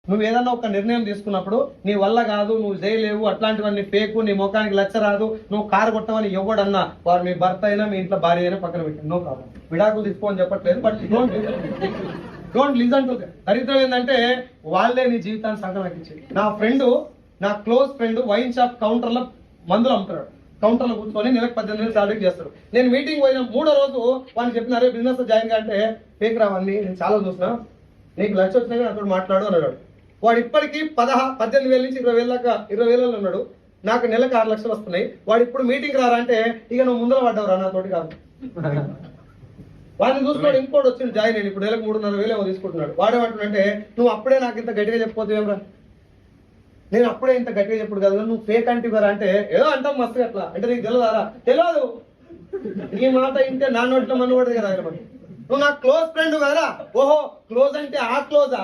నువ్వు ఏదన్నా ఒక నిర్ణయం తీసుకున్నప్పుడు నీ వల్ల కాదు, నువ్వు చేయలేవు, అట్లాంటివన్నీ ఫేకు, నీ ముఖానికి లచ్చ రాదు, నువ్వు కారు కొట్టమని ఎవడన్నా వారు మీ భర్త అయినా మీ ఇంట్లో భార్య అయినా పక్కన పెట్టాను, నో ప్రాబ్లం. విడాకులు తీసుకోని చెప్పట్లేదు, బట్ డోంట్ లిజన్ టు. దరిద్రం ఏంటంటే వాళ్ళే నీ జీవితాన్ని సంకలకించేది. నా ఫ్రెండ్, నా క్లోజ్ ఫ్రెండ్ వైన్ షాప్ కౌంటర్లో మందులు అమ్ముతాడు. కౌంటర్లో కూర్చొని నెలకు 18,000 సాలరీ చేస్తాడు. నేను మీటింగ్ పోయిన 3వ రోజు వాళ్ళు చెప్పినారే బిజినెస్ జాయిన్ గా అంటే ఫేక్ రావండి, నేను చాలా చూసినా, నీకు లక్ష వచ్చినా నాతో మాట్లాడు అన్నాడు. వాడు ఇప్పటికీ 18,000 నుంచి 20,000 దాకా 20,000 ఉన్నాడు. నాకు నెలకు 6 లక్షలు వస్తున్నాయి. వాడు ఇప్పుడు మీటింగ్ రారా అంటే ఇక నువ్వు ముందర పడ్డావురా నాతోటి కాదు. వాడిని చూస్తున్నాడు, ఇంకోటి వచ్చింది జాయిన్ అయ్యి ఇప్పుడు నెలకు 3,500 ఏమో తీసుకుంటున్నాడు. వాడేమంటున్నాడంటే నువ్వు అప్పుడే నాకు ఇంత గట్టిగా చెప్పిపోతే ఏమరా, నేను అప్పుడే ఇంత గట్టిగా చెప్పుడు కదా, నువ్వు ఫేక్ అంటే కదా అంటే ఏదో అంటాం మస్తు అట్లా అంటే నీకు తెలియదారా, తెలియదు. ఈ మాట ఇంటే నా నోట్లో మన పడదు కదా. నువ్వు నాకు క్లోజ్ ఫ్రెండ్ కదా, ఓహో క్లోజ్ అంటే ఆ క్లోజా.